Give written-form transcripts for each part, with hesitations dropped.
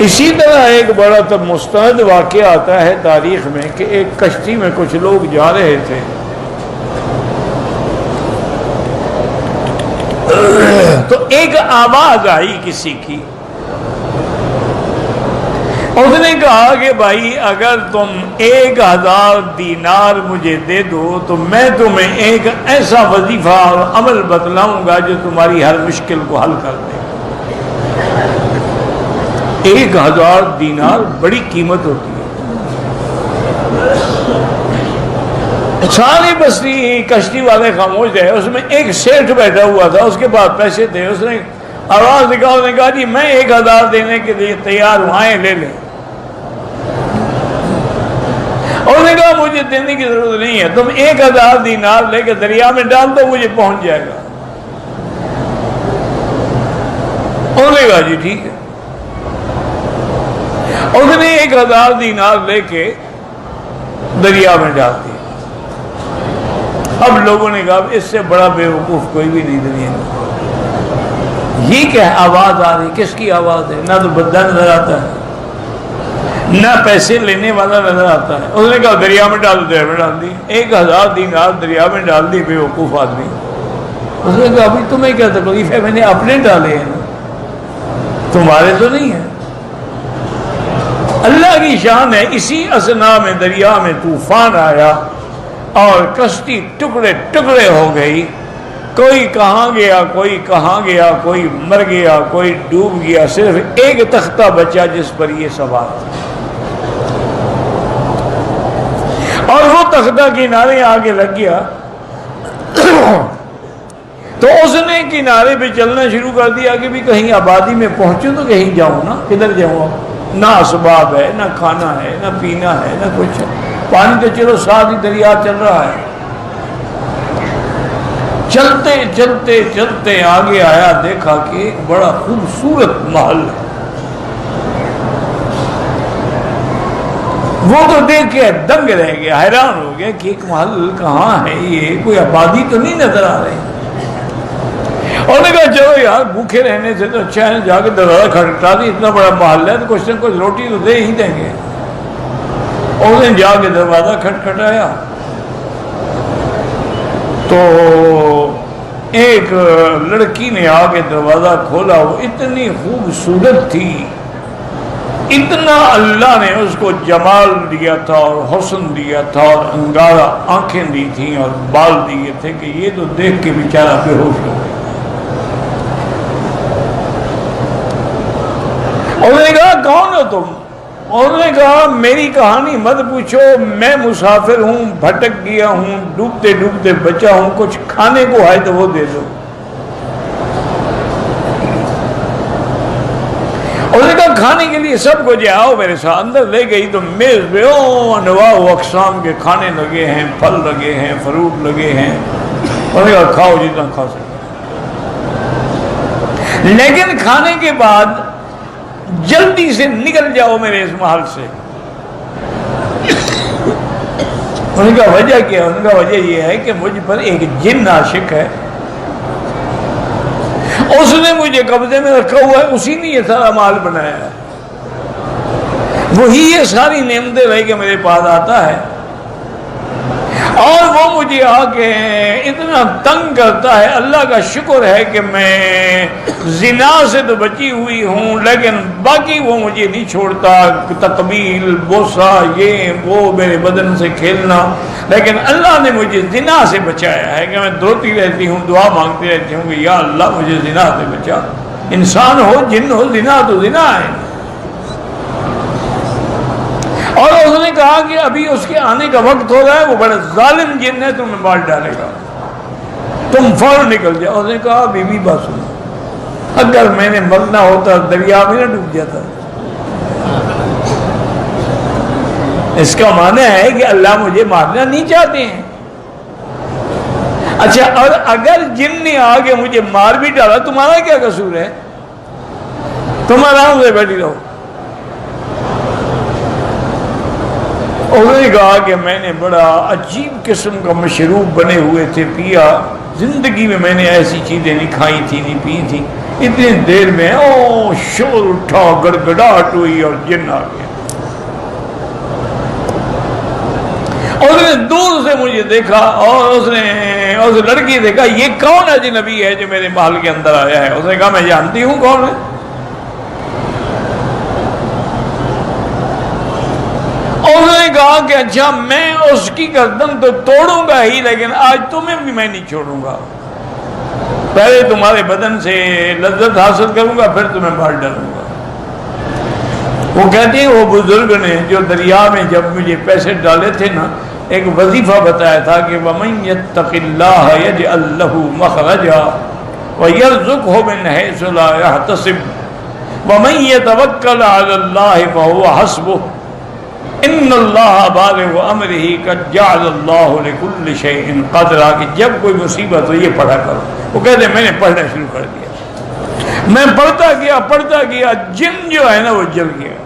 اسی طرح ایک بڑا تب مستند واقعہ آتا ہے تاریخ میں کہ ایک کشتی میں کچھ لوگ جا رہے تھے، تو ایک آواز آئی کسی کی، اس نے کہا کہ بھائی اگر تم 1000 دینار مجھے دے دو تو میں تمہیں ایک ایسا وظیفہ اور عمل بتلاؤں گا جو تمہاری ہر مشکل کو حل کر دے۔ 1000 دینار بڑی قیمت ہوتی ہے۔ سارے بستی کشتی والے خاموش رہے، اس میں ایک سیٹھ بیٹھا ہوا تھا، اس کے پاس پیسے تھے، اس نے آواز نکالا، اس نے کہا جی میں 1000 دینے کے لیے تیار ہوں، آئیں لے لیں۔ اس نے کہا مجھے دینے کی ضرورت نہیں ہے، تم 1000 دینار لے کے دریا میں ڈال دو، مجھے پہنچ جائے گا۔ اس نے کہا جی ٹھیک ہے۔ اس نے 1000 دینار لے کے دریا میں ڈال دیا۔ اب لوگوں نے کہا اس سے بڑا بے وقوف کوئی بھی نہیں دنیا میں۔ یہ کیا آواز آ رہی، کس کی آواز ہے؟ نہ تو بندہ نظر آتا ہے، نہ پیسے لینے والا نظر آتا ہے۔ اس نے کہا دریا میں ڈال دیا، میں ڈال دی 1000 دینار دریا میں ڈال دی، بے وقوف آدمی۔ اس نے کہا ابھی تمہیں کیا تکلیف ہے، میں نے اپنے ڈالے ہیں نا، تمہارے تو نہیں ہے۔ اللہ کی شان ہے، اسی اثنا میں دریا میں طوفان آیا اور کشتی ٹکڑے ٹکڑے ہو گئی، کوئی کہاں گیا، کوئی کہاں گیا، کوئی مر گیا، کوئی ڈوب گیا، صرف ایک تختہ بچا جس پر یہ سوار تھا، اور وہ تختہ کنارے آگے لگ گیا۔ تو اس نے کنارے پہ چلنا شروع کر دیا کہ بھی کہیں آبادی میں پہنچوں تو کہیں جاؤں نا، کدھر جاؤں؟ نہ اسباب ہے، نہ کھانا ہے، نہ پینا ہے، نہ کچھ ہے، پانی تو چلو ساتھ ہی دریا چل رہا ہے۔ چلتے چلتے چلتے آگے آیا، دیکھا کہ ایک بڑا خوبصورت محل ہے۔ وہ تو دیکھ کے دنگ رہ گیا، حیران ہو گیا کہ ایک محل کہاں ہے، یہ کوئی آبادی تو نہیں نظر آ رہی۔ اور نے کہا چلو یار بھوکے رہنے سے تو اچھا ہے جا کے دروازہ کھٹکھٹا دی، اتنا بڑا محل ہے تو کچھ نہ کچھ روٹی تو دے ہی دیں گے۔ اور نے جا کے دروازہ کھٹکھٹایا تو ایک لڑکی نے آ کے دروازہ کھولا، وہ اتنی خوبصورت تھی، اتنا اللہ نے اس کو جمال دیا تھا اور حسن دیا تھا اور انگارہ آنکھیں دی تھیں اور بال دیے تھے کہ یہ تو دیکھ کے بیچارہ بے ہوش ہو گیا۔ انہوں نے کہا کون ہو تم؟ انہوں نے کہا میری کہانی مت پوچھو، میں مسافر ہوں، بھٹک گیا ہوں، ڈوبتے ڈوبتے بچا ہوں، کچھ کھانے کو ہے تو وہ دے دو۔ انہوں نے کہا کھانے کے لیے سب کچھ آؤ میرے ساتھ۔ اندر لے گئی تو میز پہ انواع و اقسام کے کھانے لگے ہیں، پھل لگے ہیں، فروٹ لگے ہیں۔ انہوں نے کہا کھاؤ جتنا کھا سکتے، لیکن کھانے کے بعد جلدی سے نکل جاؤ میرے اس محل سے۔ انہوں نے کہا وجہ کیا؟ انہوں نے کہا وجہ یہ ہے کہ مجھ پر ایک جن عاشق ہے، اس نے مجھے قبضے میں رکھا ہوا ہے، اسی نے یہ سارا مال بنایا ہے، وہی یہ ساری نعمتیں لے کے میرے پاس آتا ہے، اور وہ مجھے آ کے اتنا تنگ کرتا ہے۔ اللہ کا شکر ہے کہ میں زنا سے تو بچی ہوئی ہوں، لیکن باقی وہ مجھے نہیں چھوڑتا، تقبیل، بوسہ، یہ وہ، میرے بدن سے کھیلنا، لیکن اللہ نے مجھے زنا سے بچایا ہے کہ میں روتی رہتی ہوں، دعا مانگتی رہتی ہوں کہ یا اللہ مجھے زنا سے بچا۔ انسان ہو جن ہو، زنا تو زنا ہے۔ اور اس نے کہا کہ ابھی اس کے آنے کا وقت ہو رہا ہے، وہ بڑا ظالم جن ہے، تمہیں مار ڈالے گا، تم فوراً نکل جاؤ۔ اس نے کہا بی بی بات سنو، اگر میں نے مرنا ہوتا دریا میں نہ ڈوب جاتا۔ اس کا معنی ہے کہ اللہ مجھے مارنا نہیں چاہتے ہیں۔ اچھا، اور اگر جن نے آ کے مجھے مار بھی ڈالا، تمہارا کیا قصور ہے؟ تم آرام سے بیٹھی رہو۔ انہوں نے کہا کہ میں نے بڑا عجیب قسم کا مشروب بنے ہوئے تھے پیا، زندگی میں نے ایسی چیزیں نہیں کھائی تھی، نہیں پی تھی، اتنی دیر میں او شور اٹھا، گڑگڑاہٹ ہوئی اور جن آ گیا. اس نے دور سے مجھے دیکھا اور اس نے اس لڑکی دیکھا، یہ کون اجنبی ہے جو میرے محل کے اندر آیا ہے؟ اس نے کہا میں جانتی ہوں کون ہے. اس نے کہا کہ اچھا میں اس کی گردن تو توڑوں گا ہی، لیکن آج تمہیں بھی میں نہیں چھوڑوں گا. پہلے تمہارے بدن سے لذت حاصل کروں گا، پھر تمہیں مار ڈالوں گا. وہ کہتے ہیں وہ بزرگ نے جو دریا میں جب مجھے پیسے ڈالے تھے نا، ایک وظیفہ بتایا تھا کہ وَمَن يَتَّقِ اللَّهَ يَجْعَل لَّهُ مَخْرَجًا وَيَرْزُقْهُ مِنْ حَيْثُ لَا يَحْتَسِبُ وَمَن يَتَوَكَّلْ عَلَى اللَّهِ فَهُوَ حَسْبُهُ إِنَّ اللَّهَ بَالِغُ أَمْرِهِ قَدْ جَعَلَ اللَّهُ لِكُلِّ شَيْءٍ قَدْرًا. کہ جب کوئی مصیبت ہو یہ پڑھا کرو. وہ کہتے ہیں میں نے پڑھنا شروع کر دیا، میں پڑھتا گیا، جن جو ہے نا وہ جل گیا،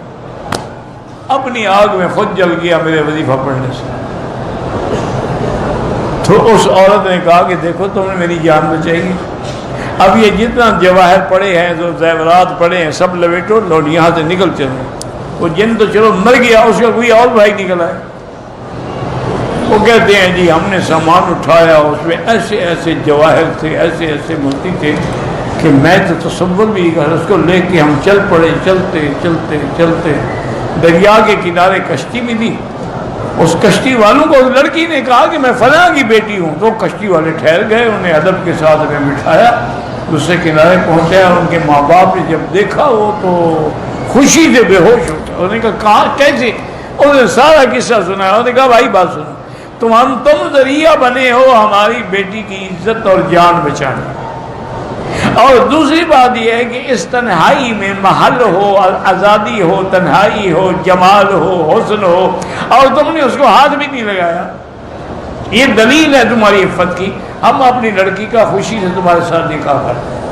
اپنی آگ میں خود جل گیا میرے وظیفہ پڑھنے سے. تو اس عورت نے کہا کہ دیکھو تم نے میری جان بچائی. اب یہ جتنا جواہر پڑے ہیں، جو زیورات پڑے ہیں، سب لپیٹو، لوٹ یہاں سے نکل چلو. وہ جن تو چلو مر گیا، اس کا کوئی اور بھائی نکل آئے. وہ کہتے ہیں جی ہم نے سامان اٹھایا، اس میں ایسے ایسے جواہر تھے، ایسے ایسے موتی تھے کہ میں تو تصور بھی کر. اس کو لے کے ہم چل پڑے، چلتے چلتے چلتے دریا کے کنارے کشتی بھی تھی. اس کشتی والوں کو اس لڑکی نے کہا کہ میں فلاں کی بیٹی ہوں. تو کشتی والے ٹھہر گئے، انہیں ادب کے ساتھ ہمیں بٹھایا، دوسرے کنارے پہنچایا. اور ان کے ماں باپ نے جب دیکھا وہ تو خوشی سے بے ہوش ہو گیا. انہوں نے کہا کہاں کیسے؟ انہوں نے سارا قصہ سنا. انہوں نے کہا بھائی بات سنو، تم ذریعہ بنے ہو ہماری بیٹی کی عزت اور جان بچانے. اور دوسری بات یہ ہے کہ اس تنہائی میں محل ہو، آزادی ہو، تنہائی ہو، جمال ہو، حسن ہو، اور تم نے اس کو ہاتھ بھی نہیں لگایا. یہ دلیل ہے تمہاری عفت کی. ہم اپنی لڑکی کا خوشی سے تمہارے ساتھ نکاح کرتے ہیں.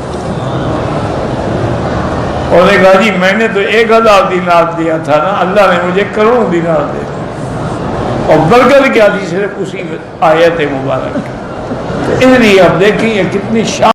اور نے کہا جی میں نے تو 1000 دینار دیا تھا نا، اللہ نے مجھے کروڑوں دینار دے دیا. اور برکت کیا تھی صرف اسی آیت مبارک. اس لیے اب دیکھیں یہ کتنی شان